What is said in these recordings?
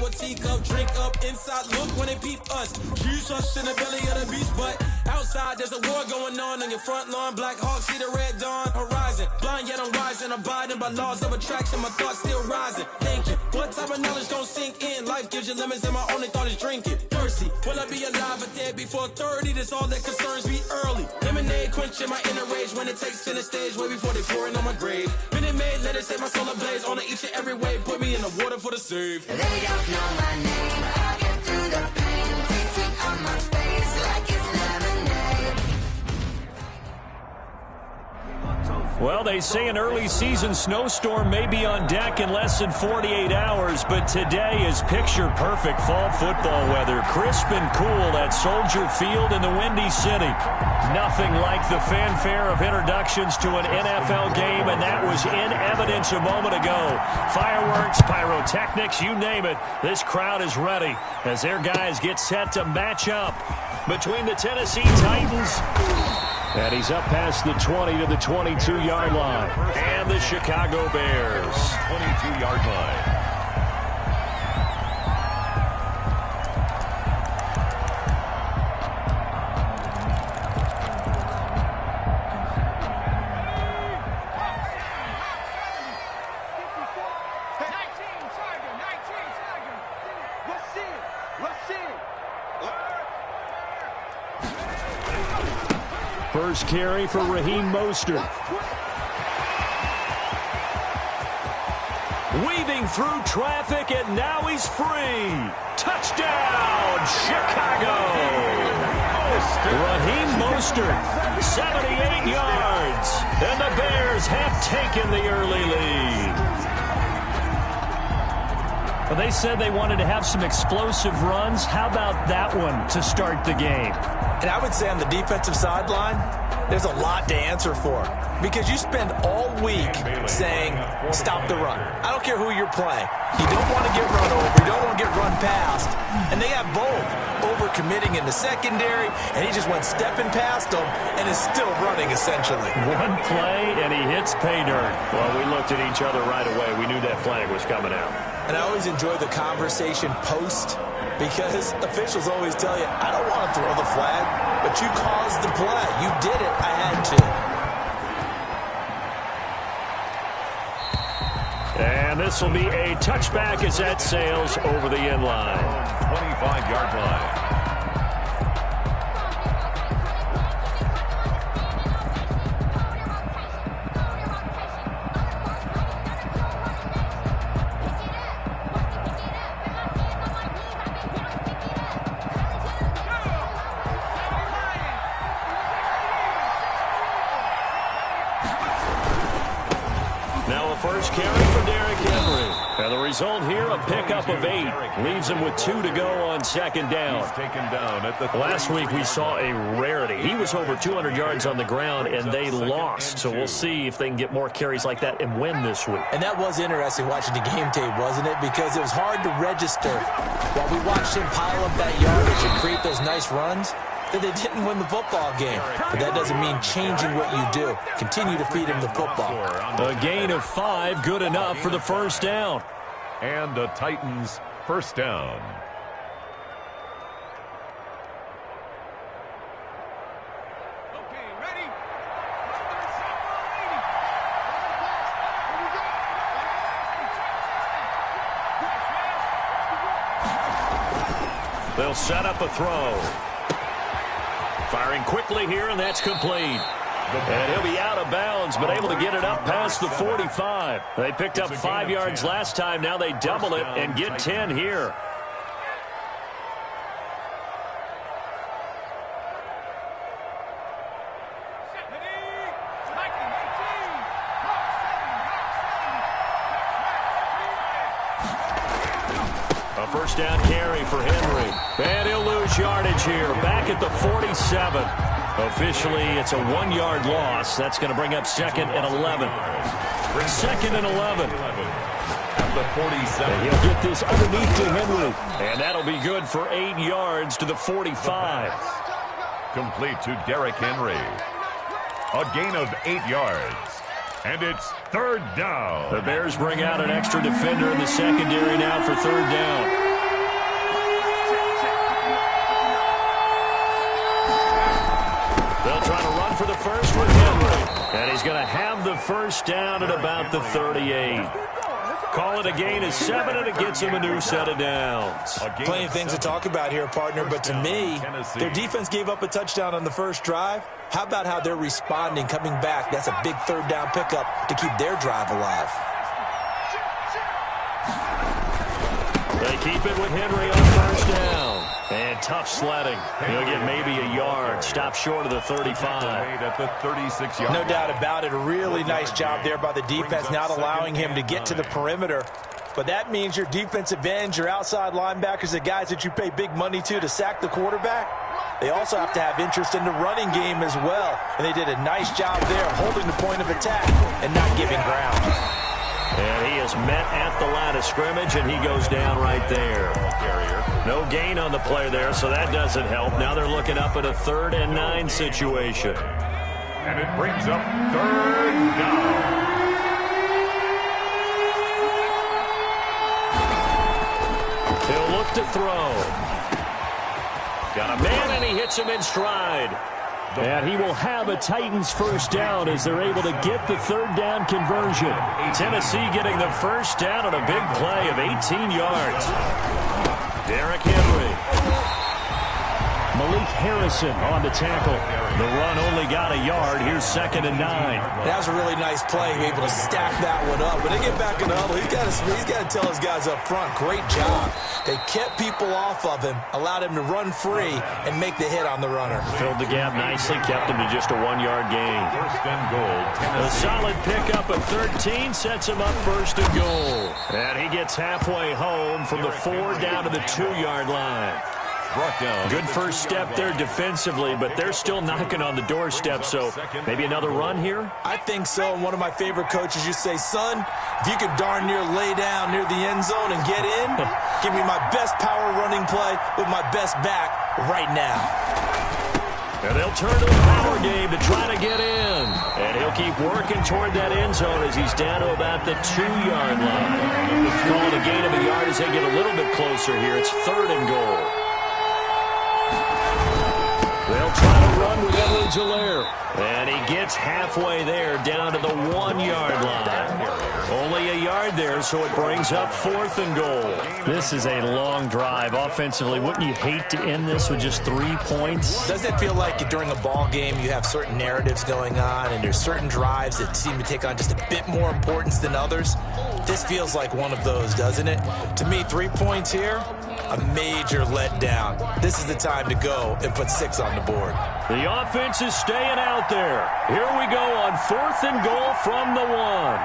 a teacup, drink up inside. Look when they peep us. Choose us in the belly of the beast, but outside there's a war going on your front lawn. Black Hawk, see the red dawn horizon. Blind yet I'm rising, abiding by laws of attraction. My thoughts still rising, thinking what type of knowledge gon' sink in? Life gives you lemons and my only thought is drinking. Thirsty, will I be alive or dead before 30? That's all that concerns me early. Lemonade quenching my inner rage when it takes center stage way before they pouring on my grave. Minute Maid, let it set my soul ablaze on each and every way. Put me in the water for the save. They don't know my name. I get through the pain, tasting on my face like it's lemonade. Well, they say an early season snowstorm may be on deck in less than 48 hours, but today is picture-perfect fall football weather. Crisp and cool at Soldier Field in the Windy City. Nothing like the fanfare of introductions to an NFL game, and that was in evidence a moment ago. Fireworks, pyrotechnics, you name it. This crowd is ready as their guys get set to match up between the Tennessee Titans. And he's up past the 20 to the 22-yard line. And the Chicago Bears. 22-yard line. First carry for Raheem Mostert. Weaving through traffic, and now he's free. Touchdown, Chicago! Raheem Mostert, 78 yards. And the Bears have taken the early lead. Well, they said they wanted to have some explosive runs. How about that one to start the game? And I would say on the defensive sideline, there's a lot to answer for. Because you spend all week saying, stop the run. I don't care who you're playing. You don't want to get run over. You don't want to get run past. And they have both. Over-committing in the secondary, and he just went stepping past them and is still running, essentially. One play, and he hits pay dirt. Well, we looked at each other right away. We knew that flag was coming out. And I always enjoy the conversation post, because officials always tell you, I don't want to throw the flag, but you caused the play. You did it. I had to. And this will be a touchback as that sails over the end line. 25-yard line. First carry for Derrick Henry. And the result here, a pickup of 8. Leaves him with 2 to go on second down. He's taken down at the Last week we saw a rarity. He was over 200 yards on the ground, and they lost. So we'll see if they can get more carries like that and win this week. And that was interesting watching the game tape, wasn't it? Because it was hard to register. While we watched him pile up that yardage and create those nice runs, that they didn't win the football game. But that doesn't mean changing what you do. Continue to feed him the football. A gain of 5, good enough for the first down. And the Titans first down. Okay, ready? They'll set up a throw. Firing quickly here, and that's complete. And he'll be out of bounds, but able to get it up past the 45. They picked up 5 yards last time. Now they double it and get 10 here. A first down carry for Henry. And he'll lose yardage here. Back at the 47. Officially, it's a 1-yard loss. That's going to bring up second and 11. Second and 11. At the 47. And he'll get this underneath to Henry. And that'll be good for 8 yards to the 45. Complete to Derrick Henry. A gain of 8 yards. And it's third down. The Bears bring out an extra defender in the secondary now for third down. first down at about the 38. Call it a gain of 7, and it gets them a new set of downs. Plenty of things to talk about here, partner, but to me, their defense gave up a touchdown on the first drive. How about how they're responding, coming back? That's a big third down pickup to keep their drive alive. They keep it with Henry on first down. And tough sledding. He'll get maybe a yard. Stop short of the 35. At the 36-yard. No doubt about it. A really nice job there by the defense, not allowing him to get to the perimeter. But that means your defensive ends, your outside linebackers, the guys that you pay big money to sack the quarterback, they also have to have interest in the running game as well. And they did a nice job there holding the point of attack and not giving ground. And he is met at the line of scrimmage, and he goes down right there. No gain on the play there, so that doesn't help. Now they're looking up at a 3rd and 9 situation. And it brings up 3rd down. He'll look to throw. Got a man, and he hits him in stride. And he will have a Titans first down as they're able to get the 3rd down conversion. Tennessee getting the first down on a big play of 18 yards. Derrick Henry. Malik Harrison on the tackle. The run only got a yard. Here's 2nd and 9. That was a really nice play, able to stack that one up. When they get back in the huddle, he's got to tell his guys up front, great job. They kept people off of him, allowed him to run free, and make the hit on the runner. Filled the gap nicely, kept him to just a 1-yard gain. 1st and goal. A solid pickup of 13 sets him up 1st and goal. And he gets halfway home from the 4 down to the 2-yard line. Good first step there defensively, but they're still knocking on the doorstep, so maybe another run here? I think so, and one of my favorite coaches used to say, son, if you could darn near lay down near the end zone and get in, give me my best power running play with my best back right now. And they'll turn to the power game to try to get in. And he'll keep working toward that end zone as he's down to about the 2-yard line. Call it a gain of a yard as they get a little bit closer here. It's 3rd and goal. They'll try to run with Edwards-Helaire. And he gets halfway there down to the 1-yard line. Only a yard there, so it brings up 4th and goal. This is a long drive offensively. Wouldn't you hate to end this with just 3 points? Doesn't it feel like during a ball game you have certain narratives going on and there's certain drives that seem to take on just a bit more importance than others? This feels like one of those, doesn't it? To me, 3 points here, a major letdown. This is the time to go and put 6 on the board. The offense is staying out there. Here we go on 4th and goal from the 1.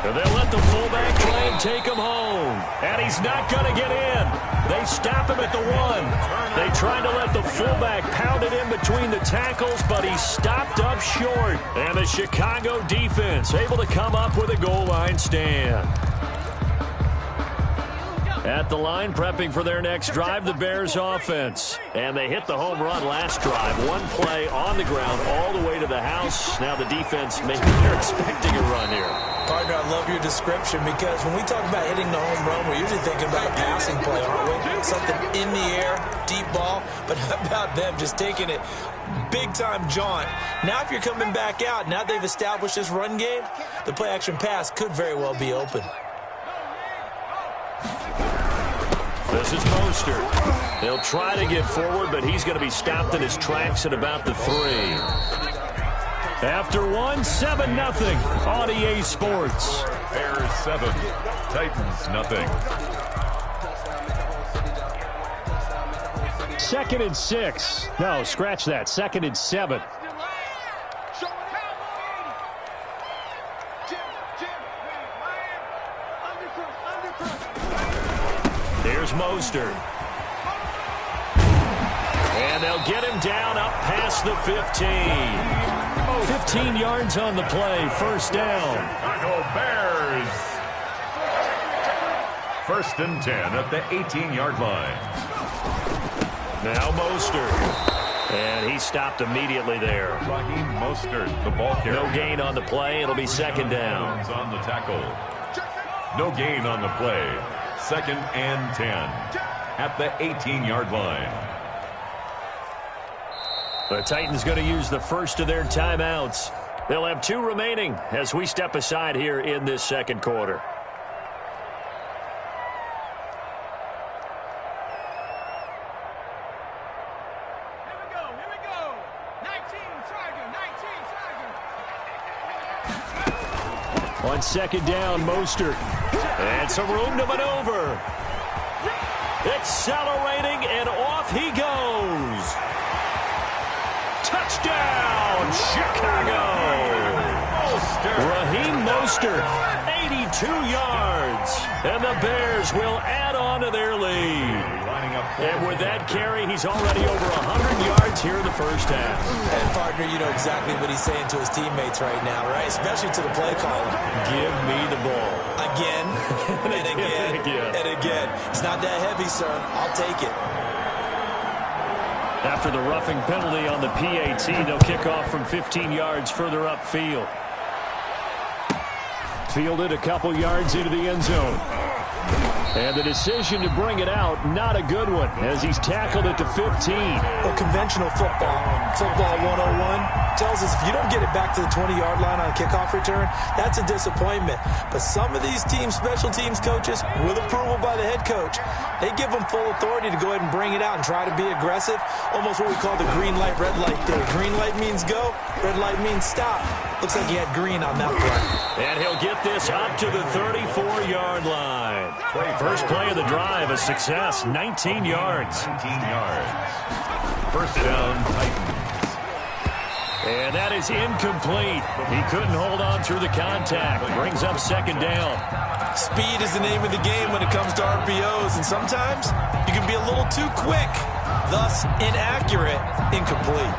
And they'll let the fullback try and take him home. And he's not going to get in. They stop him at the 1. They tried to let the fullback pound it in between the tackles, but he stopped up short. And the Chicago defense able to come up with a goal line stand. At the line, prepping for their next drive, the Bears offense. And they hit the home run last drive. 1 play on the ground all the way to the house. Now the defense, maybe they're expecting a run here. Partner, I love your description because when we talk about hitting the home run, we're usually thinking about a passing play, aren't we? Something in the air, deep ball. But how about them just taking it big-time jaunt? Now if you're coming back out, now they've established this run game, the play-action pass could very well be open. This is Mostert. They'll try to get forward, but he's going to be stopped in his tracks at about the 3. After 1, 7-0 on EA Sports. Bears 7, Titans nothing. 2nd and 6. No, scratch that. 2nd and 7. Here's Mostert. And they'll get him down up past the 15. 15 yards on the play. First down. Chicago Bears. 1st and 10 at the 18-yard line. Now Mostert. And he stopped immediately there. Raheem Mostert, the ball carrier. No gain on the play. It'll be 2nd down. On the tackle. No gain on the play. 2nd and 10 at the 18-yard line. The Titans going to use the first of their timeouts. They'll have 2 remaining as we step aside here in this second quarter. Here we go, here we go. 19 Tiger. On second down, Mostert. And some room to maneuver. Accelerating, and off he goes. Touchdown, Chicago! Raheem Mostert, 82 yards. And the Bears will add on to their lead. And with that carry, he's already over 100 yards here in the first half. And, partner, you know exactly what he's saying to his teammates right now, right? Especially to the play caller. Give me the ball. Again, and again, and again. It's not that heavy, sir. I'll take it. After the roughing penalty on the PAT, they'll kick off from 15 yards further upfield. Fielded a couple yards into the end zone. And the decision to bring it out, not a good one, as he's tackled it to 15. Well, conventional football 101, tells us if you don't get it back to the 20-yard line on a kickoff return, that's a disappointment. But some of these teams, special teams coaches, with approval by the head coach, they give them full authority to go ahead and bring it out and try to be aggressive. Almost what we call the green light, red light theory. Green light means go, red light means stop. Looks like he had green on that play. And he'll get this up to the 34-yard line. First play of the drive, a success, 19 yards. 19 yards. First down, Titans. And that is incomplete. He couldn't hold on through the contact. Brings up second down. Speed is the name of the game when it comes to RPOs, and sometimes you can be a little too quick, thus inaccurate, incomplete.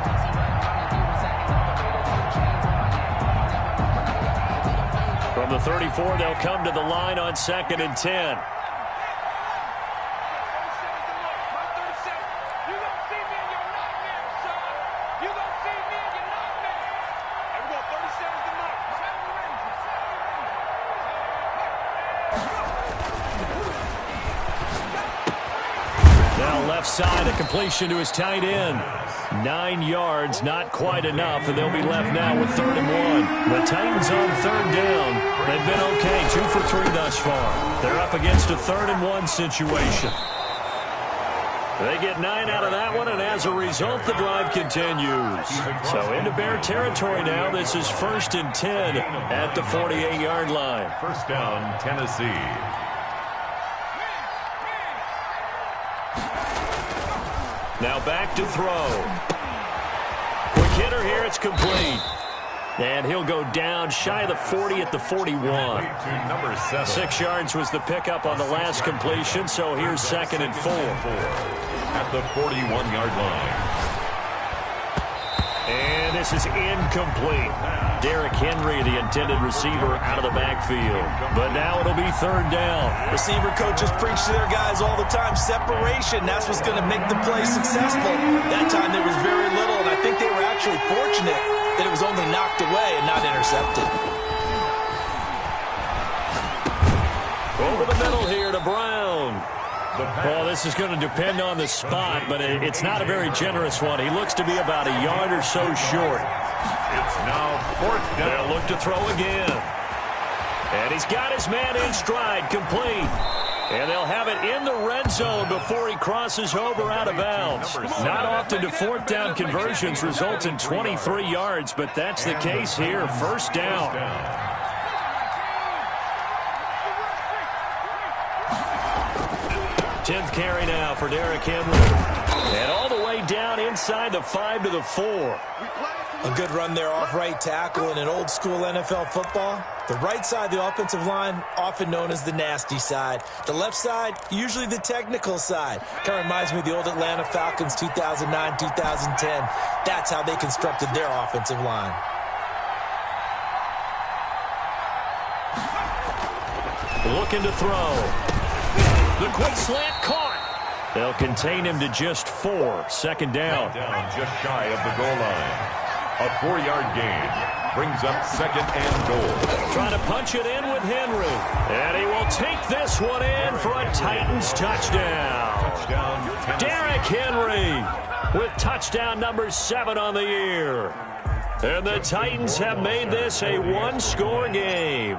From the 34, they'll come to the line on 2nd and 10. Side, a completion to his tight end. 9 yards, not quite enough, and they'll be left now with 3rd and 1. The Titans on 3rd down. They've been okay, 2 for 3 thus far. They're up against a 3rd and 1 situation. They get 9 out of that one, and as a result, the drive continues. So into Bear territory now. This is 1st and 10 at the 48-yard line. First down, Tennessee. Now back to throw. Quick hitter here, it's complete. And he'll go down shy of the 40 at the 41. Number 7. 6 yards was the pickup on the last completion, so here's 2nd and 4. At the 41-yard line. And this is incomplete. Derrick Henry, the intended receiver, out of the backfield. But now it'll be 3rd down. Receiver coaches preach to their guys all the time. Separation, that's what's going to make the play successful. That time there was very little, and I think they were actually fortunate that it was only knocked away and not intercepted. Over the middle here to Brown. Well, this is going to depend on the spot, but it's not a very generous one. He looks to be about a yard or so short. It's now 4th down. They'll look to throw again. And he's got his man in stride, complete. And they'll have it in the red zone before he crosses over out of bounds. Not often do 4th down conversions result in 23 yards, but that's the case here. 1st down. 10th carry now for Derrick Henry. And all the way down inside the 5 to the 4. A good run there off right tackle in an old-school NFL football. The right side, the offensive line, often known as the nasty side. The left side, usually the technical side. Kind of reminds me of the old Atlanta Falcons 2009, 2010. That's how they constructed their offensive line. Looking to throw. The quick slant caught. They'll contain him to just 4. 2nd down. Down just shy of the goal line. A 4-yard gain. brings up 2nd and goal. Trying to punch it in with Henry. And he will take this one in for a Titans touchdown. Touchdown, Derrick Henry with touchdown number 7 on the year. And the Titans have made this a one-score game.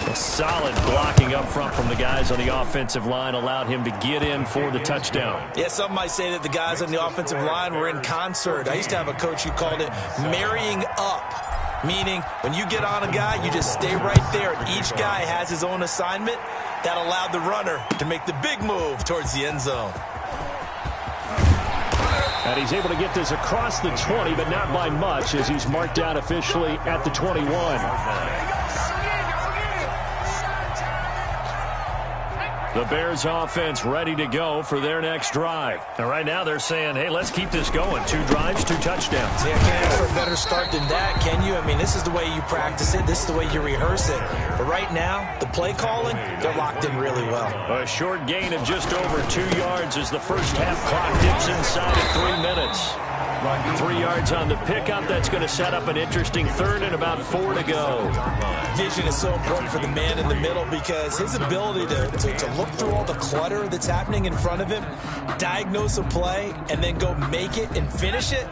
A solid blocking up front from the guys on the offensive line allowed him to get in for the touchdown. Yeah, some might say that the guys on the offensive line were in concert. I used to have a coach who called it marrying up, meaning when you get on a guy, you just stay right there. Each guy has his own assignment. That allowed the runner to make the big move towards the end zone. And he's able to get this across the 20, but not by much, as he's marked down officially at the 21. The Bears offense ready to go for their next drive. And right now they're saying, hey, let's keep this going. 2 drives, 2 touchdowns. Yeah, can't ask for a better start than that, can you? I mean, this is the way you practice it. This is the way you rehearse it. But right now, the play calling, they're locked in really well. A short gain of just over 2 yards as the first half clock dips inside of 3 minutes. 3 yards on the pickup. That's going to set up an interesting third and about 4 to go. Vision is so important for the man in the middle because his ability to look through all the clutter that's happening in front of him, diagnose a play, and then go make it and finish it,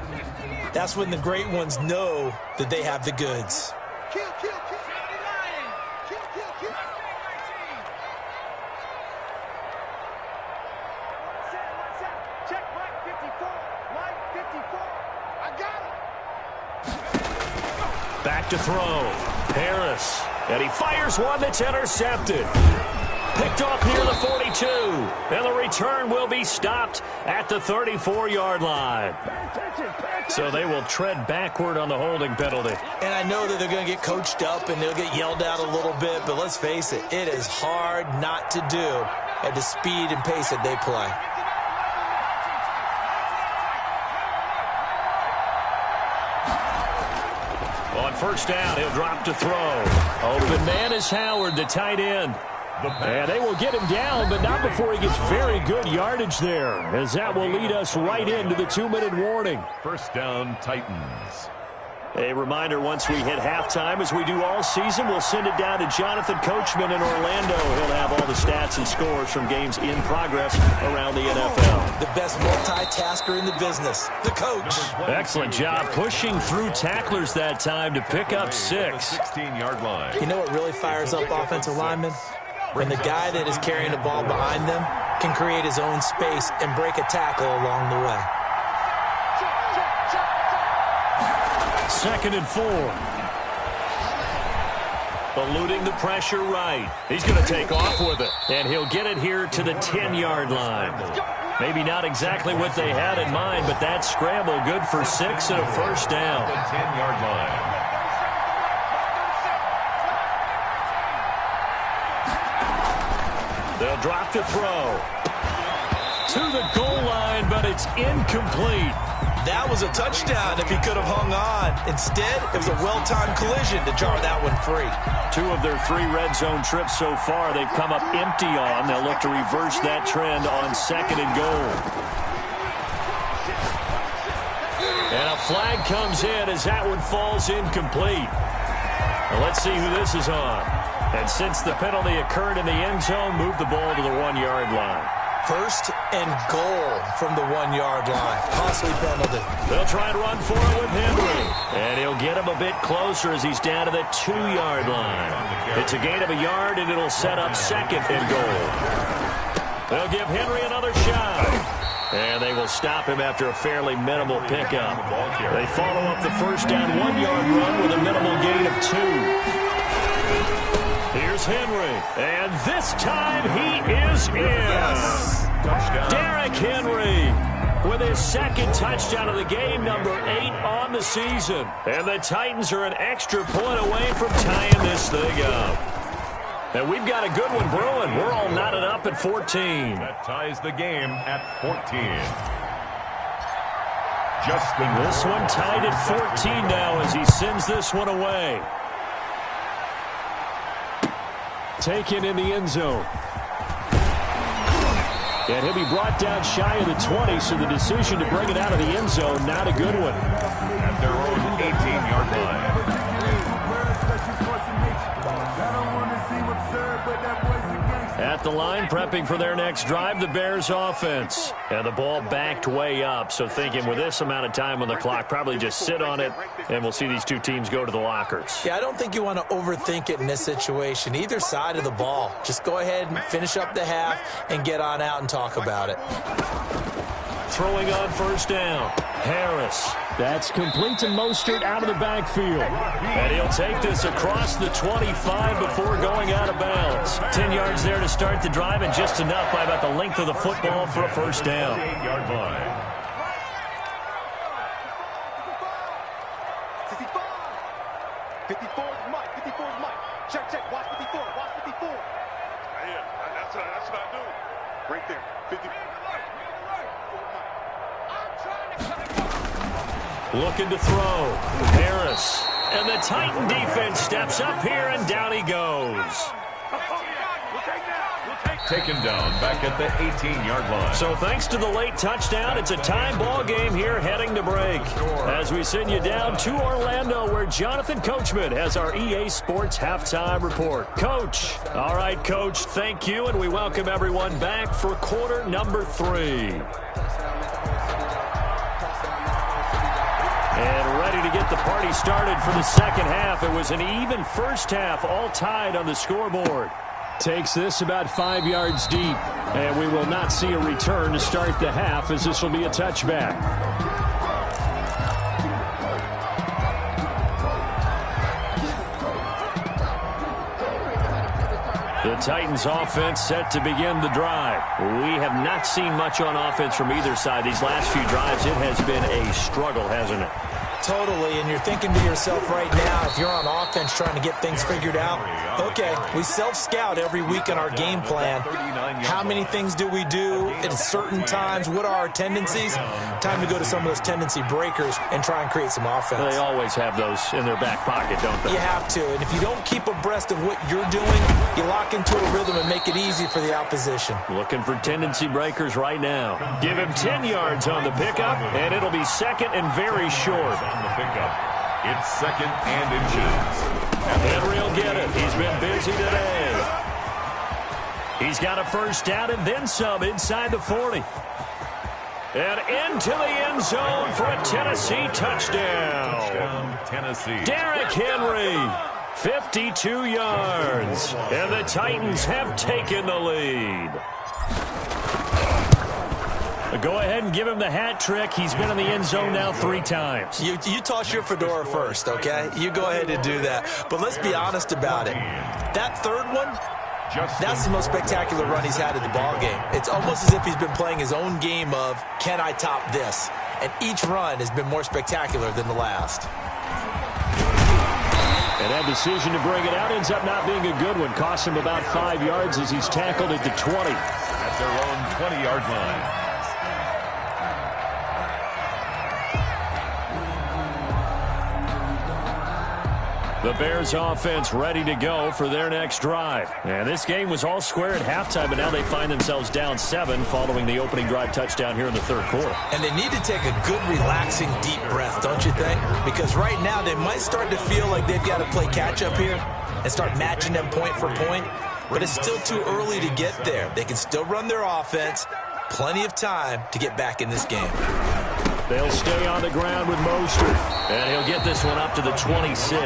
that's when the great ones know that they have the goods. Back to throw. Harris. And he fires one that's intercepted. Picked off near the 42. And the return will be stopped at the 34-yard line. So they will tread backward on the holding penalty. And I know that they're going to get coached up and they'll get yelled at a little bit, but let's face it, it is hard not to do at the speed and pace that they play. On first down, he'll drop to throw. Open man is Howard, the tight end. And they will get him down, but not before he gets very good yardage there, as that will lead us right into the 2-minute warning. First down, Titans. A reminder, once we hit halftime, as we do all season, we'll send it down to Jonathan Coachman in Orlando. He'll have all the stats and scores from games in progress around the NFL. The best multitasker in the business, the coach. Excellent job pushing through tacklers that time to pick up 6. 16-yard line. You know what really fires up offensive linemen? When the guy that is carrying the ball behind them can create his own space and break a tackle along the way. 2nd and 4. Eluding the pressure right. He's going to take off with it. And he'll get it here to the 10-yard line. Maybe not exactly what they had in mind, but that scramble good for 6 and a first down. The 10-yard line. They'll drop to throw. To the goal line, but it's incomplete. That was a touchdown if he could have hung on. Instead, it was a well-timed collision to jar that one free. 2 of their 3 red zone trips so far, they've come up empty on. They'll look to reverse that trend on 2nd and goal. And a flag comes in as that one falls incomplete. Now let's see who this is on. And since the penalty occurred in the end zone, move the ball to the 1-yard line. 1st and goal from the 1-yard line. Costly penalty. They'll try and run for it with Henry. And he'll get him a bit closer as he's down to the 2-yard line. It's a gain of a yard, and it'll set up 2nd and goal. They'll give Henry another shot. And they will stop him after a fairly minimal pickup. They follow up the first down 1-yard run with a minimal gain of 2. Here's Henry, and this time he is in. Derrick Henry with his 2nd touchdown of the game, number 8 on the season. And the Titans are an extra point away from tying this thing up. And we've got a good one brewing. We're all knotted up at 14. That ties the game at 14. Justin. This one tied at 14 now as he sends this one away. Taken in the end zone. And he'll be brought down shy of the 20, so the decision to bring it out of the end zone, not a good one. At at their own 18-yard line. At the line, prepping for their next drive, the Bears offense. And the ball backed way up, so thinking with this amount of time on the clock, probably just sit on it, and we'll see these two teams go to the lockers. Yeah, I don't think you want to overthink it in this situation. Either side of the ball. Just go ahead and finish up the half and get on out and talk about it. Throwing on first down, Harris. That's complete to Mostert out of the backfield. And he'll take this across the 25 before going out of bounds. 10 yards there to start the drive, and just enough by about the length of the football for a first down. 8-yard line. 54 is Mike. 54 is Mike. Check, check. Watch 54. Watch 54. Right here. That's what I do. Right there. 54. Looking to throw. Harris. And the Titan defense steps up here, and down he goes. Taken down back at the 18-yard line. So thanks to the late touchdown, it's a tie ball game here heading to break. As we send you down to Orlando, where Jonathan Coachman has our EA Sports halftime report. Coach. All right, Coach, thank you, and we welcome everyone back for quarter number 3. And ready to get the party started for the second half. It was an even first half, all tied on the scoreboard. Takes this about 5 yards deep, and we will not see a return to start the half, as this will be a touchback. The Titans offense set to begin the drive. We have not seen much on offense from either side. These last few drives, it has been a struggle, hasn't it? Totally, and you're thinking to yourself right now, if you're on offense trying to get things figured out, okay, we self-scout every week in our game plan. How many things do we do at certain times? What are our tendencies? Time to go to some of those tendency breakers and try and create some offense. They always have those in their back pocket, don't they? You have to, and if you don't keep abreast of what you're doing, you lock into a rhythm and make it easy for the opposition. Looking for tendency breakers right now. Give him 10 yards on the pickup, and it'll be second and very short. On the pickup, it's second and inches. Henry will get it. He's been busy today. He's got a first down and then some inside the 40. And into the end zone for a Tennessee touchdown. Tennessee. Derrick Henry, 52 yards. And the Titans have taken the lead. Go ahead and give him the hat trick. He's been in the end zone now 3 times. You toss your fedora first, okay? You go ahead and do that. But let's be honest about it. That third one, that's the most spectacular run he's had in the ballgame. It's almost as if he's been playing his own game of, can I top this? And each run has been more spectacular than the last. And that decision to bring it out ends up not being a good one. Costs him about 5 yards as he's tackled at the 20. At their own 20-yard line. The Bears offense ready to go for their next drive. And this game was all square at halftime, but now they find themselves down 7 following the opening drive touchdown here in the third quarter. And they need to take a good, relaxing, deep breath, don't you think? Because right now they might start to feel like they've got to play catch-up here and start matching them point for point. But it's still too early to get there. They can still run their offense. Plenty of time to get back in this game. They'll stay on the ground with Mostert. And he'll get this one up to the 26. Ball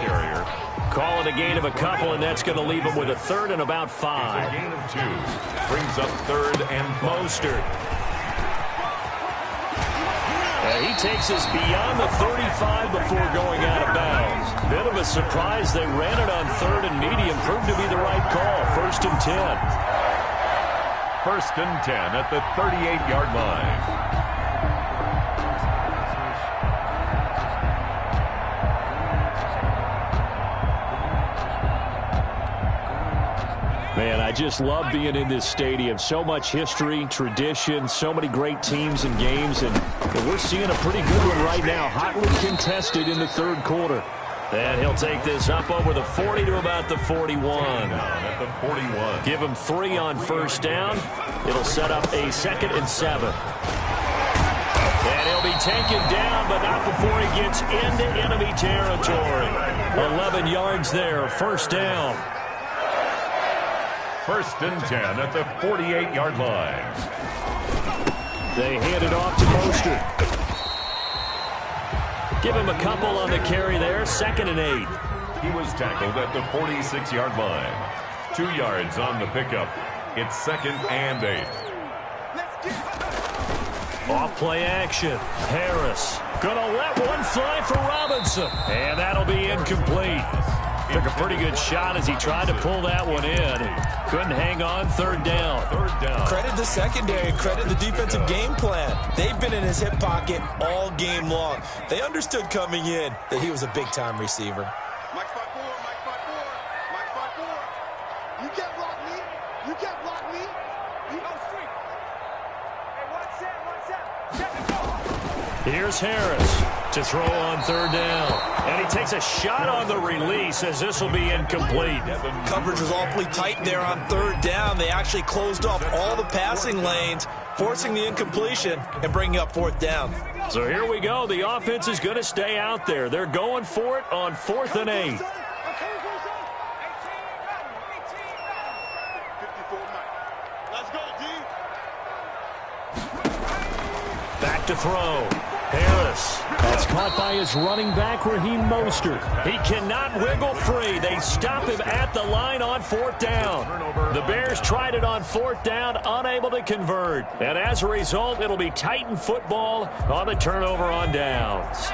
carrier. Call it a gain of a couple, and that's going to leave him with a third and about 5. It's a gain of 2. Brings up third and Mostert. He takes us beyond the 35 before going out of bounds. Bit of a surprise. They ran it on third and medium. Proved to be the right call. First and 10. First and 10 at the 38-yard line. Man, I just love being in this stadium. So much history, tradition, so many great teams and games, and we're seeing a pretty good one right now, hotly contested in the third quarter. And he'll take this up over the 40 to about the 41. At the 41. Give him 3 on first down. It'll set up a second and 7. And he'll be taken down, but not before he gets into enemy territory. 11 yards there, first down. 1st and 10 at the 48-yard line. They hand it off to Mostert. Give him a couple on the carry there, 2nd and 8. He was tackled at the 46-yard line. 2 yards on the pickup. It's 2nd and 8. Off play action. Harris gonna let one fly for Robinson. And that'll be incomplete. Took a pretty good shot as he tried to pull that one in. Couldn't hang on, 3rd down. Credit the secondary, credit the defensive game plan. They've been in his hip pocket all game long. They understood coming in that he was a big-time receiver. Mike 5-4, Mike 5-4, Mike 5-4. You can't block me. You can't block me. You go straight. Hey, one set. Here's Harris to throw on 3rd down. And he takes a shot on the release as this will be incomplete. Coverage was awfully tight there on 3rd down. They actually closed off all the passing lanes, forcing the incompletion and bringing up 4th down. So here we go. The offense is going to stay out there. They're going for it on 4th and 8. 54 Mike. Let's go, D. Back to throw. Harris. That's caught by his running back, Raheem Mostert. He cannot wiggle free. They stop him at the line on 4th down. The Bears tried it on 4th down, unable to convert. And as a result, it'll be Titan football on the turnover on downs.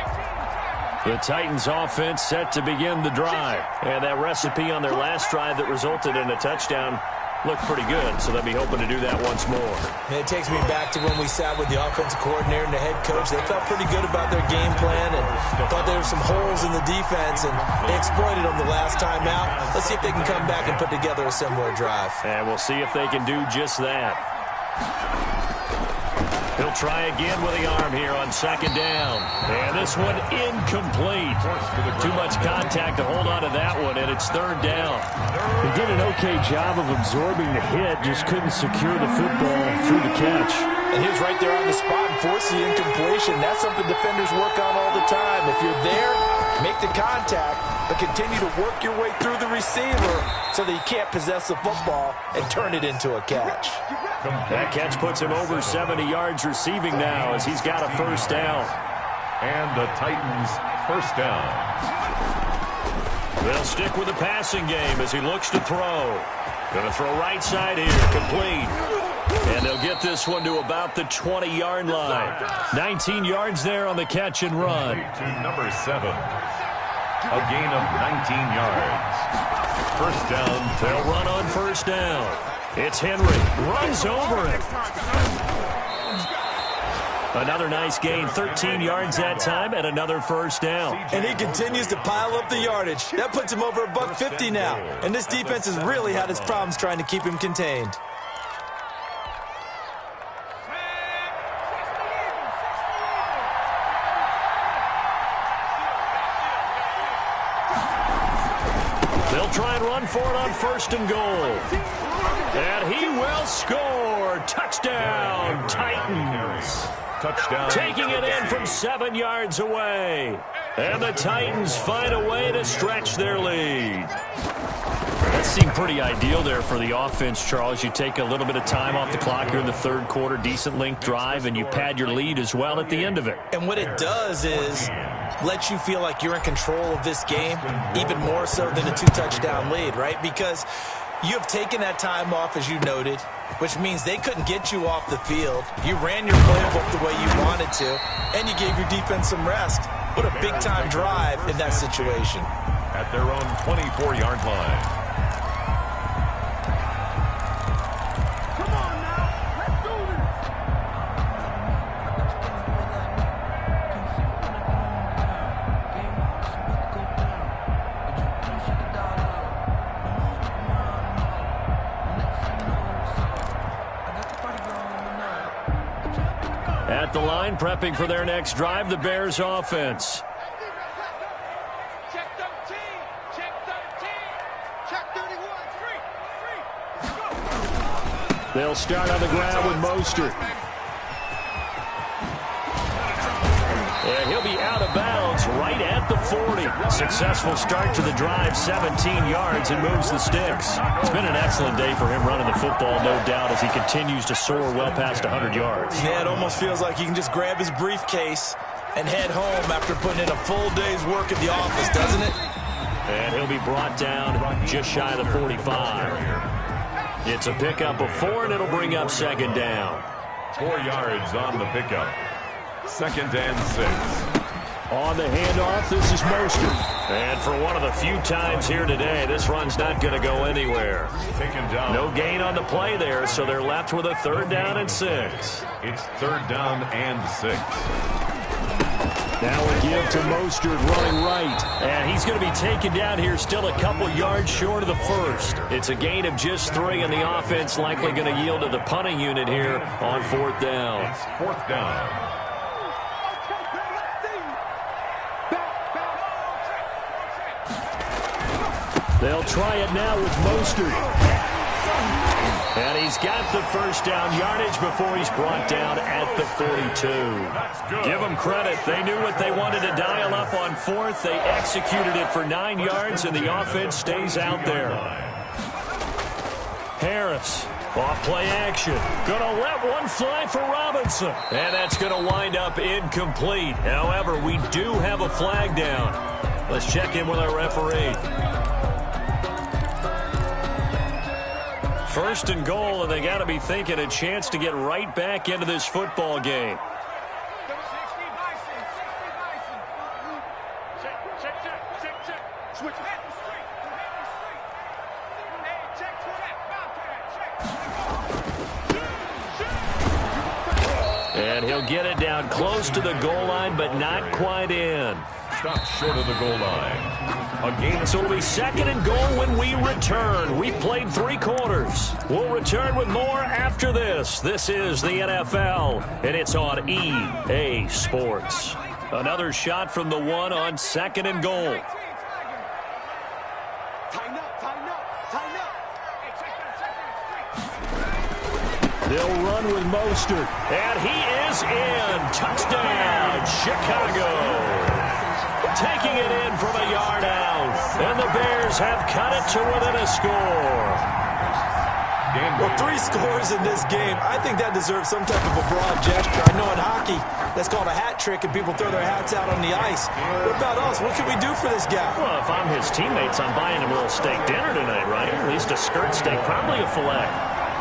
The Titans offense set to begin the drive. And that recipe on their last drive that resulted in a touchdown looked pretty good, so they'll be hoping to do that once more. And it takes me back to when we sat with the offensive coordinator and the head coach. They felt pretty good about their game plan and thought there were some holes in the defense, and they exploited them the last time out. Let's see if they can come back and put together a similar drive. And we'll see if they can do just that. He'll try again with the arm here on 2nd down. And this one incomplete. Too much contact to hold on to that one, and it's 3rd down. He did an okay job of absorbing the hit, just couldn't secure the football through the catch. And he was right there on the spot and forced the incompletion. That's something defenders work on all the time. If you're there, make the contact, but continue to work your way through the receiver so that you can't possess the football and turn it into a catch. That catch puts him over 70 yards receiving now as he's got a 1st down. And the Titans 1st down. They'll stick with the passing game as he looks to throw. Going to throw right side here, complete. And they'll get this one to about the 20-yard line. 19 yards there on the catch and run. To number 7. A gain of 19 yards. 1st down. They'll run on 1st down. It's Henry. Runs over it. Another nice gain, 13 yards that time, and another 1st down. And he continues to pile up the yardage. That puts him over $150 now. And this defense has really had its problems trying to keep him contained. They'll try and run for it on 1st and goal. And he will score. Touchdown, Titans. Touchdown. Taking it in from 7 yards away. And the Titans find a way to stretch their lead. That seemed pretty ideal there for the offense, Charles. You take a little bit of time off the clock here in the 3rd quarter, decent length drive, and you pad your lead as well at the end of it. And what it does is let you feel like you're in control of this game, even more so than a 2-touchdown lead, right? Because you have taken that time off, as you noted, which means they couldn't get you off the field. You ran your playbook the way you wanted to, and you gave your defense some rest. What a big-time drive in that situation. At their own 24-yard line. At the line, prepping for their next drive, the Bears offense. Check 13. Check 13. Check 31. They'll start on the ground with Mostert. And he'll be out of bounds right at the 40. Successful start to the drive, 17 yards, and moves the sticks. It's been an excellent day for him running the football, no doubt, as he continues to soar well past 100 yards. Yeah, it almost feels like he can just grab his briefcase and head home after putting in a full day's work at the office, doesn't it? And he'll be brought down just shy of the 45. It's a pickup of 4, and it'll bring up second down. 4 yards on the pickup. Second and 6. On the handoff, this is Mostert. And for one of the few times here today, this run's not going to go anywhere. Taken down. No gain on the play there, so they're left with a 3rd down and 6. It's 3rd down and 6. Now a give to Mostert running right. And he's going to be taken down here still a couple yards short of the first. It's a gain of just 3, and the offense likely going to yield to the punting unit here on 4th down. It's 4th down. They'll try it now with Mostert. And he's got the first down yardage before he's brought down at the 42. Give them credit. They knew what they wanted to dial up on 4th. They executed it for 9 yards, and the offense stays out there. Harris, off play action. Gonna let one fly for Robinson. And that's gonna wind up incomplete. However, we do have a flag down. Let's check in with our referee. 1st and goal, and they got to be thinking a chance to get right back into this football game. And he'll get it down close to the goal line, but not quite in. Stopped short of the goal line. So it'll be 2nd and goal when we return. We've played 3 quarters. We'll return with more after this. This is the NFL, and it's on EA Sports. Another shot from the 1 on 2nd and goal. They'll run with Mostert. And he is in. Touchdown, Chicago. Taking it in from a yard out. And the Bears have cut it to within a score. Well, 3 scores in this game. I think that deserves some type of a broad gesture. I know in hockey, that's called a hat trick, and people throw their hats out on the ice. What about us? What can we do for this guy? Well, if I'm his teammates, I'm buying him a little steak dinner tonight, right? At least a skirt steak, probably a filet.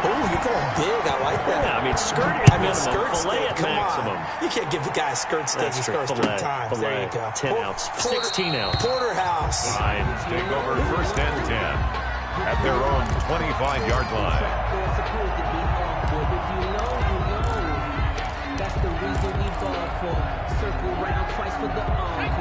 Oh, you're going big. I like that. Yeah, I mean, skirt at minimum, skirt filet steak. at maximum. You can't give the guy a skirt steak. That's He true. scores 3 times. There you go. 10 ounce, 16 ounce. Porterhouse. Lions take over 1st and 10 at their own 25-yard line.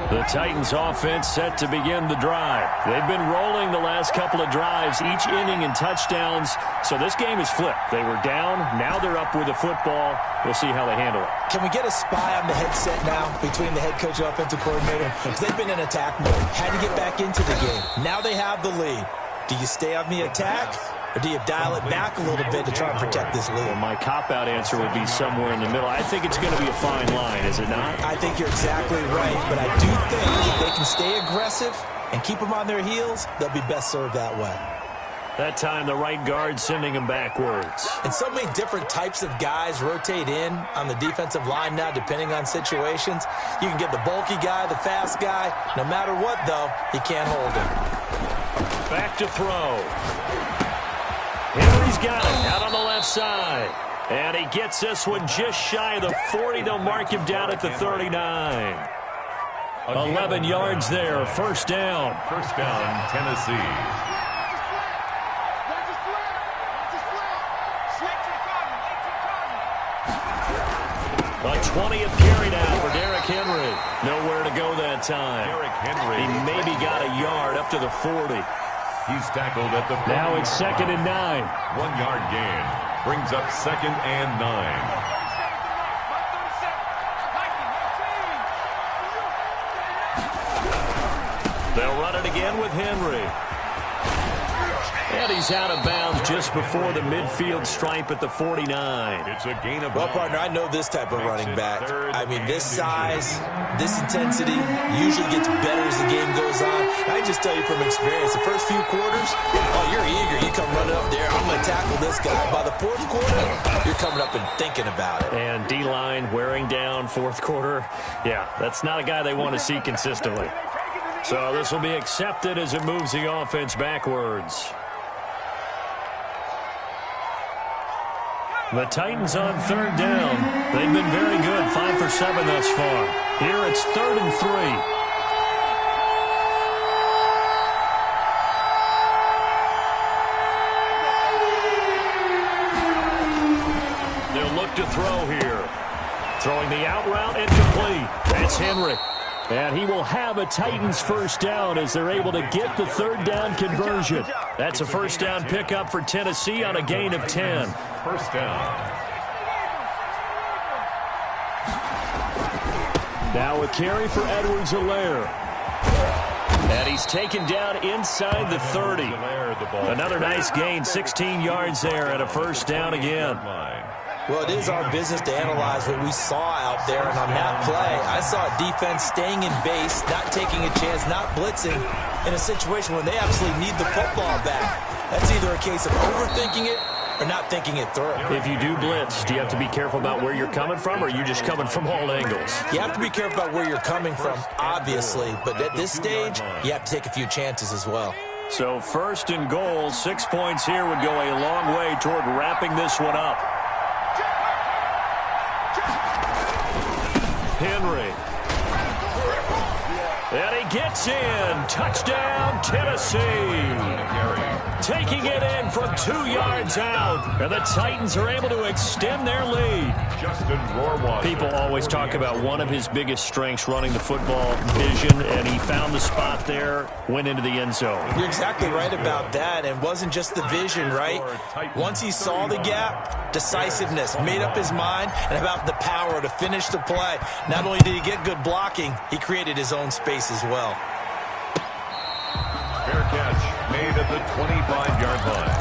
The Titans offense set to begin the drive. They've been rolling the last couple of drives, each inning in touchdowns. So this game is flipped. They were down. Now they're up with the football. We'll see how they handle it. Can we get a spy on the headset now between the head coach and offensive coordinator? Because they've been in attack mode. Had to get back into the game. Now they have the lead. Do you stay on the attack, or do you dial it back a little bit to try and protect this lead? Well, my cop-out answer would be somewhere in the middle. I think it's going to be a fine line, is it not? I think you're exactly right, but I do think if they can stay aggressive and keep them on their heels, they'll be best served that way. That time, the right guard sending him backwards. And so many different types of guys rotate in on the defensive line now, depending on situations. You can get the bulky guy, the fast guy. No matter what, though, you can't hold him. Back to throw. Henry's got it out on the left side. And he gets this one just shy of the 40. They'll mark him down at the 39. 11 yards there. 1st down. 1st down, Tennessee. A 20th carry now for Derrick Henry. Nowhere to go that time. Derrick Henry. He maybe got a yard up to the 40. He's tackled at the 40. Now it's 2nd and 9. 1-yard gain. Brings up 2nd and 9. They'll run it again with Henry. And he's out of bounds just before the midfield stripe at the 49. It's a gain of Well, partner, I know this type of running back. I mean, this size, this intensity usually gets better as the game goes on. And I can just tell you from experience, the first few quarters, oh, you're eager. You come running up there, I'm going to tackle this guy. By the fourth quarter, you're coming up and thinking about it. And D-line wearing down fourth quarter. Yeah, that's not a guy they want to see consistently. So this will be accepted as it moves the offense backwards. The Titans on third down. They've been very good, 5 for 7 thus far. Here it's 3rd and 3. They'll look to throw here. Throwing the out route, incomplete. That's Henry. And he will have a Titans first down as they're able to get the third down conversion. That's a first down pickup for Tennessee on a gain of 10. First down. Now a carry for Edwards-Helaire. And he's taken down inside the 30. Another nice gain, 16 yards there and a first down again. Well, it is our business to analyze what we saw out there, and on that play, I saw a defense staying in base, not taking a chance, not blitzing, in a situation when they absolutely need the football back. That's either a case of overthinking it or not thinking it through. If you do blitz, do you have to be careful about where you're coming from, or are you just coming from all angles? You have to be careful about where you're coming from, obviously, but at this stage, you have to take a few chances as well. So 1st and goal, 6 points here would go a long way toward wrapping this one up. Henry. And he gets in. Touchdown, Tennessee. Taking it in from 2 yards out. And the Titans are able to extend their lead. People always talk about one of his biggest strengths running the football, vision, and he found the spot there, went into the end zone. You're exactly right about that, and wasn't just the vision, right? Once he saw the gap, decisiveness, made up his mind, and about the power to finish the play. Not only did he get good blocking, he created his own space as well. Fair catch made at the 25-yard line.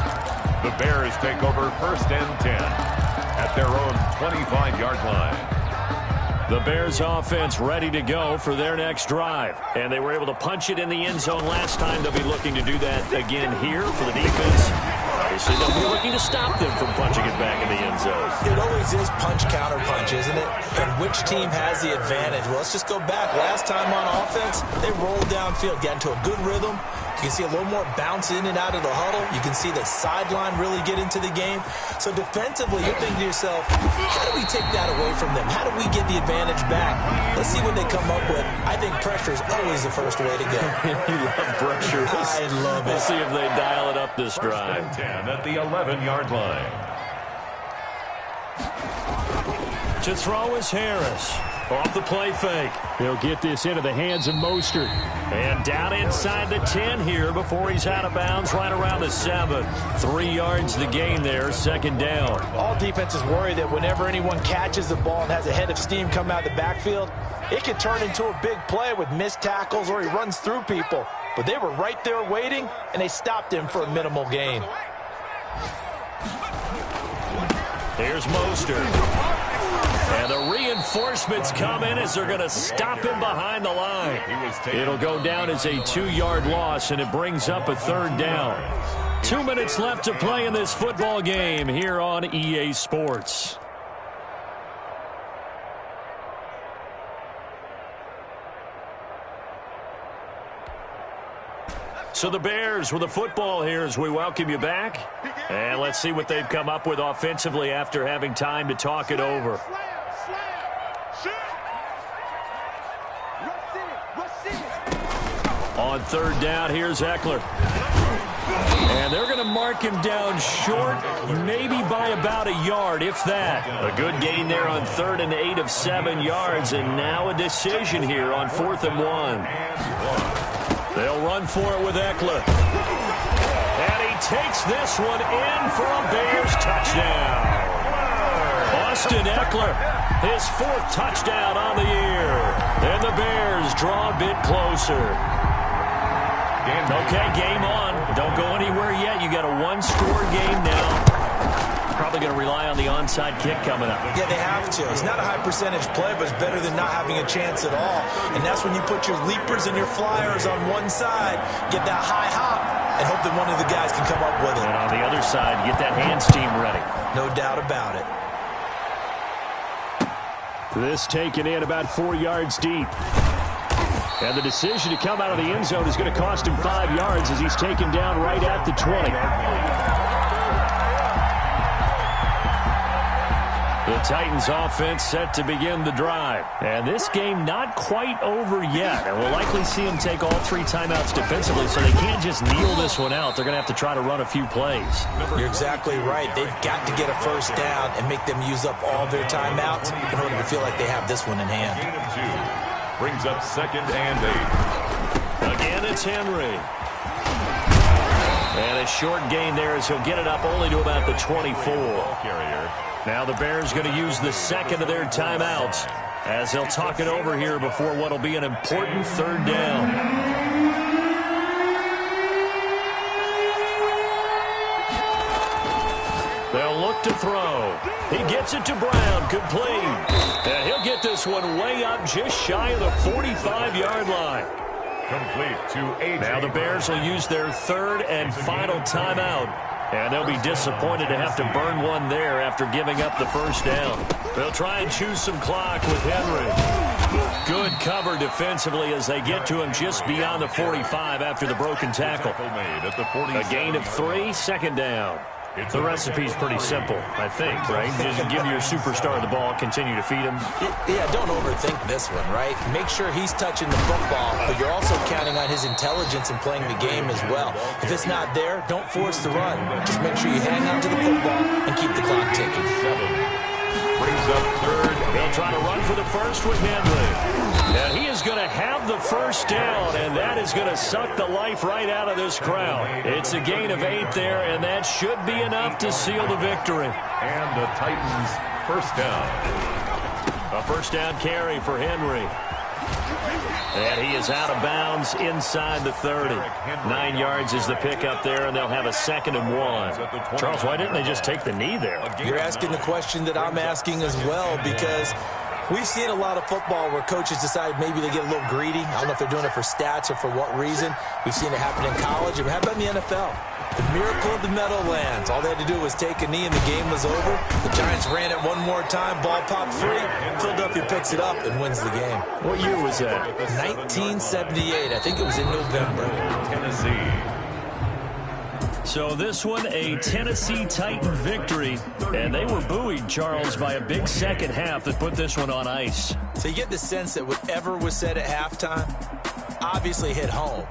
The Bears take over 1st and 10 at their own 25-yard line. The Bears offense ready to go for their next drive. And they were able to punch it in the end zone last time. They'll be looking to do that again here for the defense. Obviously, they'll be looking to stop them from punching it back in the end zone. It always is punch-counter-punch, isn't it? And which team has the advantage? Well, let's just go back. Last time on offense, they rolled downfield, got into a good rhythm. You can see a little more bounce in and out of the huddle. You can see the sideline really get into the game. So defensively, you're thinking to yourself, how do we take that away from them? How do we get the advantage back? Let's see what they come up with. I think pressure is always the first way to go. You love pressure. I love it. We'll see if they dial it up this drive. 10 at the 11-yard line. To throw is Harris. Off the play fake. They'll get this into the hands of Mostert. And down inside the 10 here before he's out of bounds right around the 7. 3 yards the gain there, 2nd down. All defenses worry that whenever anyone catches the ball and has a head of steam come out of the backfield, it could turn into a big play with missed tackles or he runs through people. But they were right there waiting, and they stopped him for a minimal gain. Here's Mostert. And the reinforcements come in as they're going to stop him behind the line. It'll go down as a 2-yard loss, and it brings up a 3rd down. 2 minutes left to play in this football game here on EA Sports. So the Bears with the football here as we welcome you back. And let's see what they've come up with offensively after having time to talk it over. On 3rd down, here's Eckler. And they're going to mark him down short, maybe by about a yard, if that. A good gain there on 3rd and 8 of 7 yards, and now a decision here on 4th and 1. They'll run for it with Eckler. And he takes this one in for a Bears touchdown. Austin Eckler, his 4th touchdown on the year. And the Bears draw a bit closer. Okay, game on. Don't go anywhere yet. You got a one-score game now. Probably going to rely on the onside kick coming up. Yeah, they have to. It's not a high percentage play, but it's better than not having a chance at all. And that's when you put your leapers and your flyers on one side, get that high hop, and hope that one of the guys can come up with it. And on the other side, get that hands team ready. No doubt about it. This taken in about 4 yards deep. And the decision to come out of the end zone is going to cost him 5 yards as he's taken down right at the 20. The Titans offense set to begin the drive. And this game not quite over yet. And we'll likely see them take all 3 timeouts defensively, so they can't just kneel this one out. They're going to have to try to run a few plays. You're exactly right. They've got to get a first down and make them use up all their timeouts in order to feel like they have this one in hand. Gain of 2. Brings up 2nd and 8. Again, it's Henry. And a short gain there as he'll get it up only to about the 24. Carrier. Now the Bears going to use the second of their timeouts as they'll talk it over here before what will be an important 3rd down. They'll look to throw. He gets it to Brown, complete. And he'll get this one way up just shy of the 45-yard line. Complete to AJ. Now the Bears will use their 3rd and final timeout. And they'll be disappointed to have to burn one there after giving up the first down. They'll try and choose some clock with Henry. Good cover defensively as they get to him just beyond the 45 after the broken tackle. Made at the 47. A gain of 3, 2nd down. The recipe's pretty simple, I think, right? Just give your superstar the ball, continue to feed him. Yeah, don't overthink this one, right? Make sure he's touching the football, but you're also counting on his intelligence and playing the game as well. If it's not there, don't force the run. Just make sure you hang on to the football and keep the clock ticking. 7. Brings up 3rd. They'll try to run for the first with Henry. And he is going to have the first down, and that is going to suck the life right out of this crowd. It's a gain of 8 there, and that should be enough to seal the victory. And the Titans first down. A first down carry for Henry. And he is out of bounds inside the 30. 9 yards is the pickup there, and they'll have a 2nd and 1. Charles, why didn't they just take the knee there? You're asking the question that I'm asking as well, because we've seen a lot of football where coaches decide maybe they get a little greedy. I don't know if they're doing it for stats or for what reason. We've seen it happen in college. And how about in the NFL? The miracle of the Meadowlands. All they had to do was take a knee and the game was over. The Giants ran it one more time. Ball popped free. Philadelphia picks it up and wins the game. What year was that? 1978. I think it was in November. Tennessee. So this one, a Tennessee Titan victory. And they were buoyed, Charles, by a big second half that put this one on ice. So you get the sense that whatever was said at halftime obviously hit home.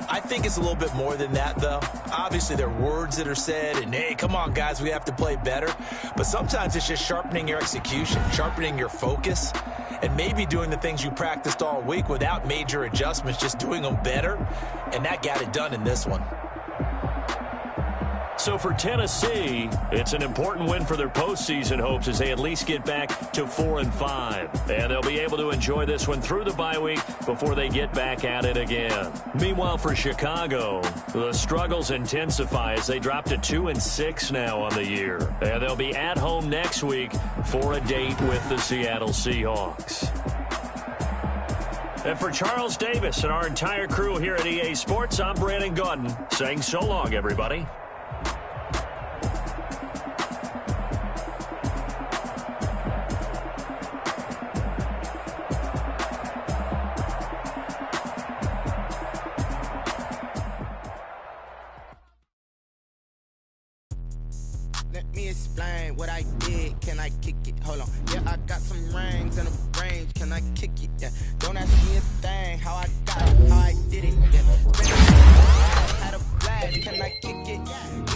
I think it's a little bit more than that, though. Obviously, there are words that are said, and, hey, come on, guys, we have to play better. But sometimes it's just sharpening your execution, sharpening your focus, and maybe doing the things you practiced all week without major adjustments, just doing them better. And that got it done in this one. So for Tennessee, it's an important win for their postseason hopes as they at least get back to 4-5. And they'll be able to enjoy this one through the bye week before they get back at it again. Meanwhile, for Chicago, the struggles intensify as they drop to 2-6 now on the year. And they'll be at home next week for a date with the Seattle Seahawks. And for Charles Davis and our entire crew here at EA Sports, I'm Brandon Gordon saying so long, everybody. Let me explain what I did. Can I kick it? Hold on. Yeah, I got some rings and a range. Can I kick it? Yeah. Don't ask me a thing. How I got it. How I did it. Yeah. I had a blast. Can I kick it?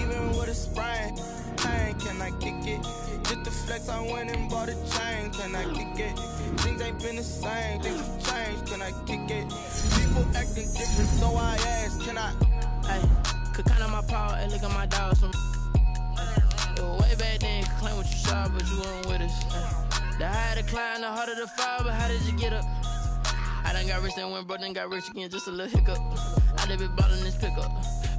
Even with a sprain. Pain. Can I kick it? Just the flex. I went and bought a chain. Can I kick it? Things ain't been the same. Things have changed. Can I kick it? People acting different, so I asked. Can I? Hey, could count on my power. Hey, look at my dogs from. Way back then, you could claim what you saw, but you weren't with us. The higher the climb, the harder the fall, but how did you get up? I done got rich and went broke, then got rich again, just a little hiccup. I done been ballin' this pickup.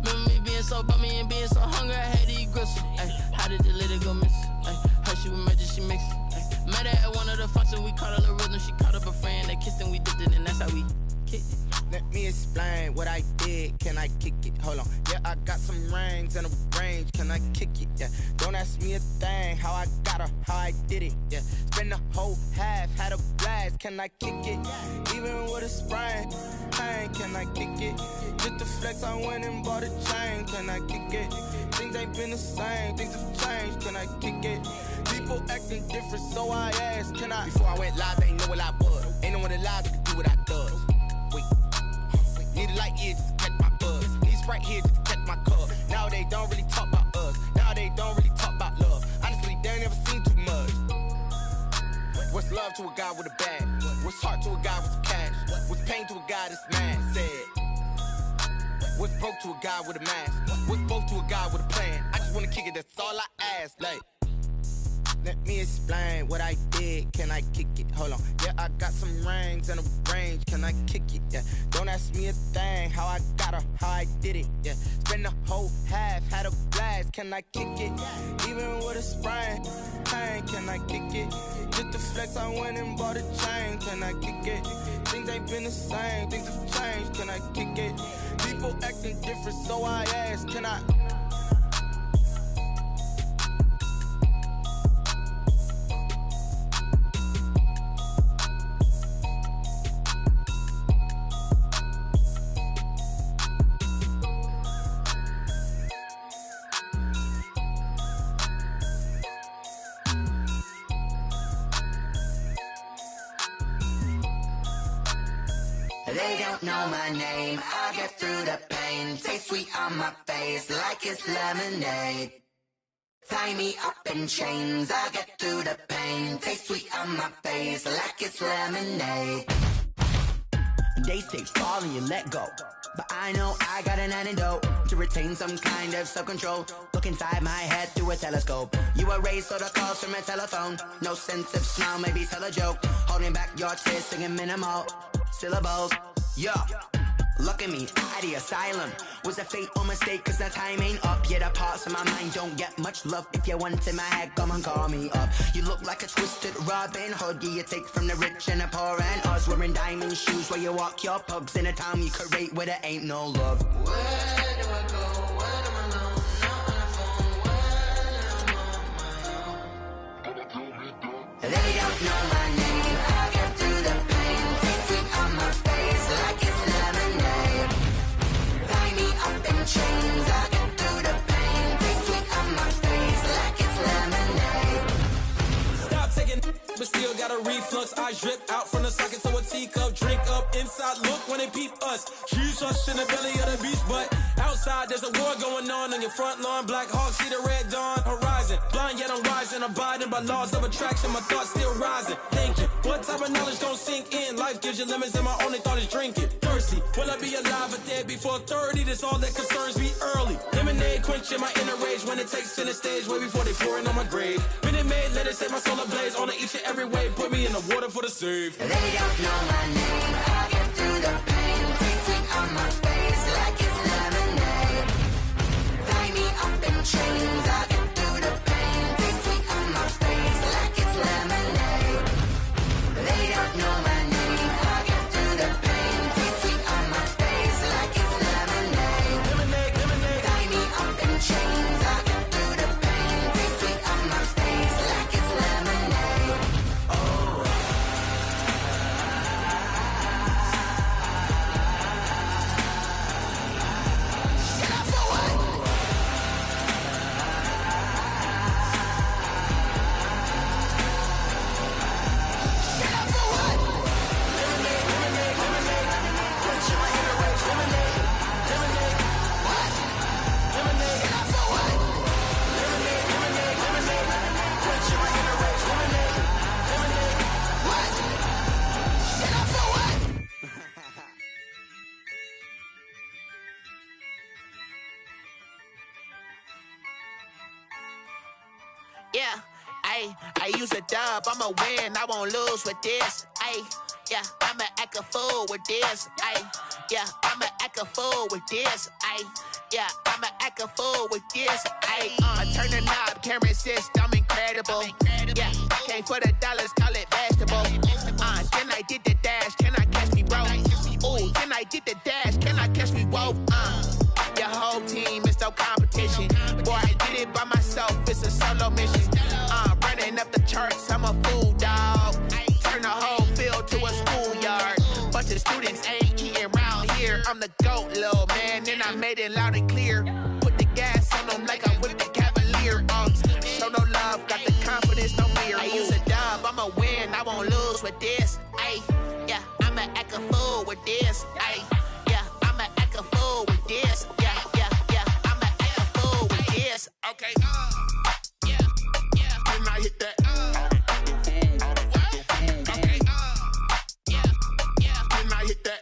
Remember me so about me and being so hungry, I had to eat gristle. Ay, how did the lady go miss? Ay, her she was magic, she mixed. Ay, met her at one of the functions, we caught a little rhythm. She caught up a friend, they kissed and we dipped it, and that's how we kicked it. Let me explain what I did. Can I kick it? Hold on. Yeah, I got some rings and a range. Can I kick it? Yeah. Don't ask me a thing. How I got her, how I did it. Yeah. Spend the whole half, had a blast. Can I kick it? Even with a sprain, pain. Can I kick it? Just to flex, I went and bought a chain. Can I kick it? Things ain't been the same. Things have changed. Can I kick it? People acting different, so I asked. Can I? Before I went live, they ain't know what I was. Ain't no one alive that could do what I does. Need a light year just to catch my buzz. Need Sprite here just to catch my cup. Now they don't really talk about us. Now they don't really talk about love. Honestly, they ain't never seen too much. What's love to a guy with a bag? What's heart to a guy with some cash? What's pain to a guy that's mad? Said. What's broke to a guy with a mask? What's both to a guy with a plan? I just wanna kick it, that's all I ask. Like, let me explain what I did. Can I kick it? Hold on. Yeah, I got some rings and a range. Can I kick it? Yeah. Don't ask me a thing. How I got her, how I did it. Yeah. Spend the whole half, had a blast. Can I kick it? Even with a sprain, pain. Can I kick it? Just to flex, I went and bought a chain. Can I kick it? Things ain't been the same. Things have changed. Can I kick it? People acting different, so I asked. Can I? They don't know my name, I get through the pain. Taste sweet on my face like it's lemonade. Tie me up in chains, I get through the pain. Taste sweet on my face like it's lemonade. They say fall and you let go, but I know I got an antidote to retain some kind of self-control. Look inside my head through a telescope. You erase all the calls from a telephone. No sense of smile, maybe tell a joke. Holding back your tears, singing minimal syllables. Yeah, look at me, at the asylum. Was a fate or mistake, cause the time ain't up. Yet the parts of my mind don't get much love. If you want in my head, come and call me up. You look like a twisted Robin Hood. You take from the rich and the poor and us. Wearing diamond shoes where you walk your pugs in a town you create where there ain't no love. Where do I go? When I'm alone? Not on the phone, when I'm on my own. They don't know my name, I get through the pain. Taste sweet on my face like it's lemonade. Tie me up in chains, I get through the pain. Taste sweet on my face like it's lemonade. Stop taking, but still got a reflux. I drip out from the socket to a teacup. Drink up inside, look when they peep us. Choose us in the belly of the beast, but outside there's a war going on your front lawn. Black Hawk, see the red dawn horizon. Blind yet I'm rising, abiding by laws of attraction. My thoughts still rising, thinking what type of knowledge don't sink in? Life gives you lemons and my only thought is drinking. Thirsty, will I be alive or dead before 30? That's all that concerns me early. Lemonade quenching my inner rage when it takes center stage way before they pour it on my grave. Minute Maid, let it set my soul ablaze. On each and every way, put me in the water for the save. They don't know my name, I get through the pain. Taste sweet on my face like it's lemonade. Tie me up in chains, I get through the pain. Taste sweet on my face like it's lemonade. They don't know my name, I get through the pain. Taste sweet on my face like it's lemonade. Tie me up in chains, I get through the pain. Taste sweet on my face like it's lemonade. Yeah, I use a dub, I'ma win, I won't lose with this. Yeah, I'ma act a fool with this. Yeah, I'ma act a fool with this. yeah, I'ma act a fool with this. Ayy, I turn the knob, camera assist, I'm incredible. Yeah, came for the dollars, call it vegetable. Then I did the dash, can I catch me, bro? Ooh, then I did the dash, can I catch me, whoa? Your whole team is no competition. Boy, I did it by myself, it's a solo mission. Running up the charts, I'm a fool, dog. Turn the whole field to a schoolyard. Bunch of students ain't eating round here. I'm the GOAT, little man, and I made it loud and clear. Put the gas on them like I'm with the Cavalier. Show no love, got the confidence, no fear. I use a dub, I'ma win, I won't lose with this. Ay, yeah, I'ma act a fool with this. Ay, yeah, I'ma act a fool with this. Yeah, yeah, yeah, I'ma act a fool with this. Okay, yeah, yeah, then I hit that. Okay, yeah, yeah, then I hit that.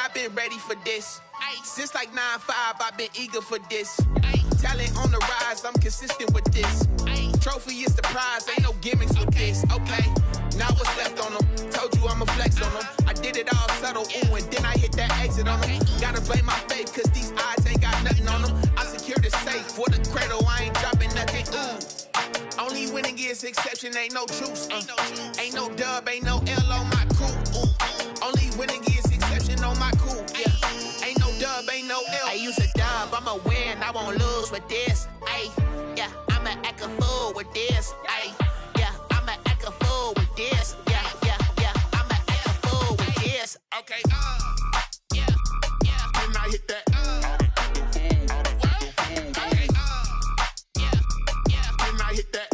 I've been ready for this. Since like 9-5, I've been eager for this. Talent on the rise, I'm consistent with this. Trophy is the prize, ain't no gimmicks with this. Okay, now what's left on them? Told you I'ma flex on them. I did it all subtle, ooh, and then I hit that exit on them. Gotta blame my faith, cause these eyes ain't got nothing on them. I secured the safe for the cradle, I ain't dropping nothing, ooh. Only winning is exception, ain't no truce. Ain't no dub, ain't no L on my crew. Ooh. Only winning is exception on my crew. Yeah. Ain't no dub, ain't no L. I use a dub, I'ma win, I won't lose with this. Ay, yeah, I'ma act a fool with this. Ay, yeah, I'ma act a fool with this. Yeah, yeah, yeah, I'ma act a fool with this. Okay, yeah, yeah, then I hit that. Okay, yeah, yeah, then I hit that.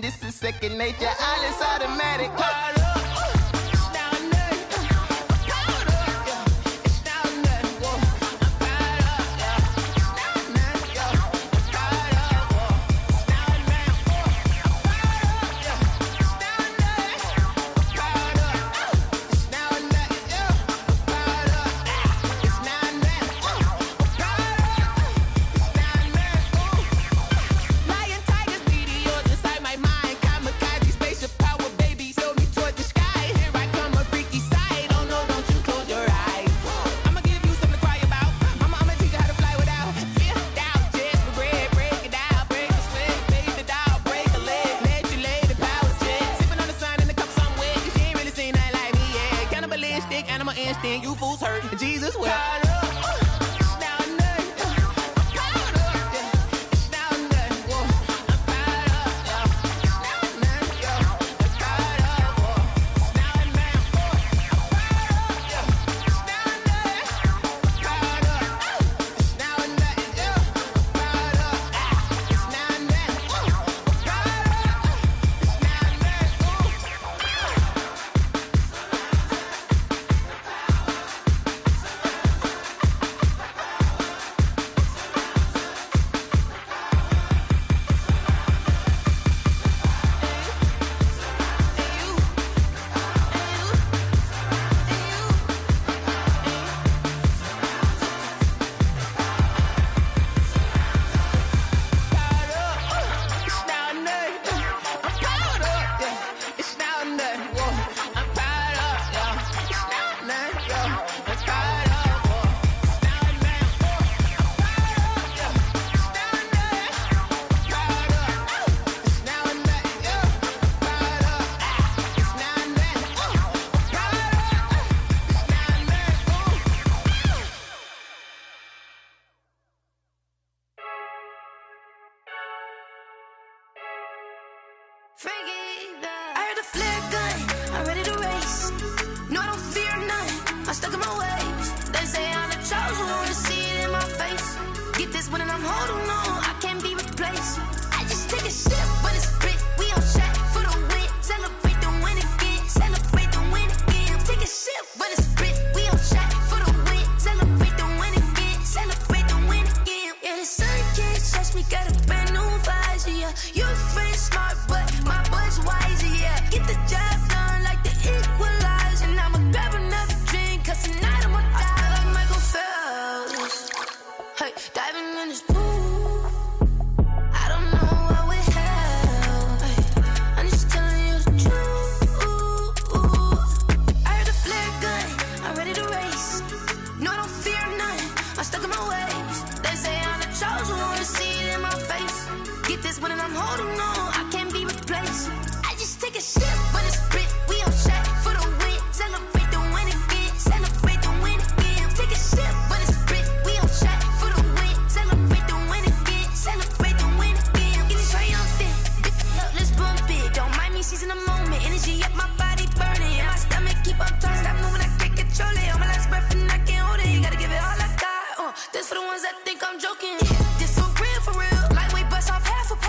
This is second nature, all is automatic. You fools hurt. Jesus will. They say I'm the chosen one, see it in my face. Get this one and I'm holding on, I can't be replaced. I just take a sip, but it's spit. We on track for the win. Celebrate the win again. Celebrate the win again. Take a sip, but it's spit. We on track for the win. Celebrate the win again. Celebrate the win again. Yeah, the sun can't touch me. Got a brand new visor. Yeah, your friend smart, but my bud's wiser. Yeah, get the job done like the equalizer. And I'ma grab another drink, 'cause tonight I'ma die like Michael Phelps. Hey, diving in this pool. I don't know what we have. Hey, I'm just telling you the truth. I heard the flare gun, I'm ready to race. No, I don't fear none, I'm stuck in my ways. They say I'm the chosen one, see it in my face. Get this one and I'm holding on, I can't be replaced. I just take a sip, but it's spit. We on track for the win. Celebrate the win again. Celebrate the win again. Take a sip, but it's spit. We on track for the win. Celebrate the win again. Celebrate the win again. Get it triumphant. Look, let's bump it. Don't mind me seizing the moment. Energy up my body burning. My stomach keep on turning. Stop moving, I can't control it. On my last breath and I can't hold it. You gotta give it all I got. This for the ones that think I'm joking. This for real, for real. Lightweight bust off half of.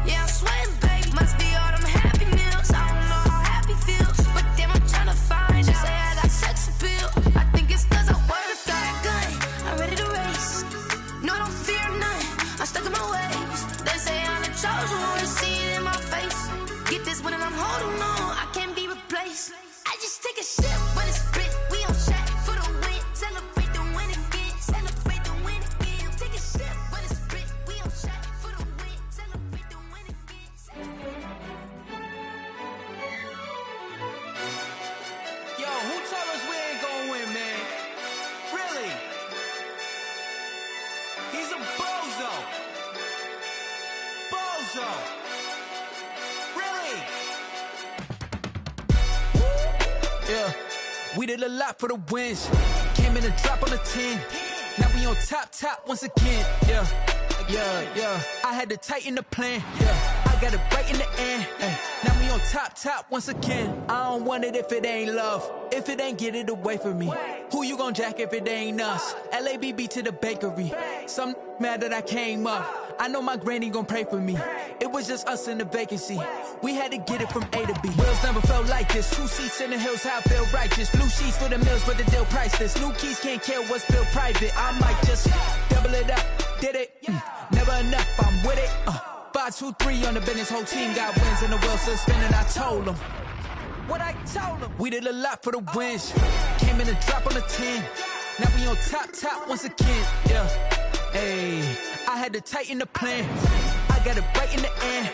Yeah, I'm sweating, baby. Must be all them happy meals. I don't know how happy feels, but damn, I'm tryna find out. Say I got sex appeal. I think it's 'cause I work a fire gun. I'm ready to race. No, I don't fear none. I'm stuck in my ways. They say I'm the chosen one, see it in my face. Get this one and I'm holding on, I can't be replaced. I just take a sip, but it's spit. We on track for the win. Celebrate the win again. Celebrate the win again. Take a sip, but it's spit. We on track for the win. Celebrate the win again. Yo, who told us we ain't gonna win, man? Really? He's a bozo. Bozo. Really? Yeah, we did a lot for the wins. Came in a drop on the 10. Now we on top once again. Yeah. I had to tighten the plan. Yeah, I got it right in the end. Now we on top once again. I don't want it if it ain't love. If it ain't, get it away from me. Who you gon' jack if it ain't us? LABB to the bakery. Some mad that I came up. I know my granny gon' pray for me. It was just us in the vacancy. We had to get it from A to B. Wheels never felt like this. 2 seats in the hills, how I feel righteous. Blue sheets for the mills, but the deal priceless. New keys can't care what's still private. I might just double it up. Did it? Never enough, I'm with it. 5, 2, 3 on the business. Whole team got wins and the wheels still spinning. I told them what I told them. We did a lot for the wins. Came in a drop on the 10. Now we on top once again. Yeah. Hey, I had to tighten the plan. I got it right in the end.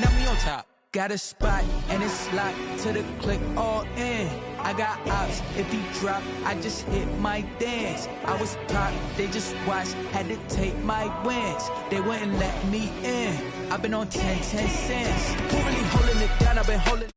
Now we on top. Got a spot and it's locked to the click all in. I got ops, if he drop, I just hit my dance. I was pop, they just watched, had to take my wins. They wouldn't let me in. I've been on 10 cents. Who really holding it down? I've been holding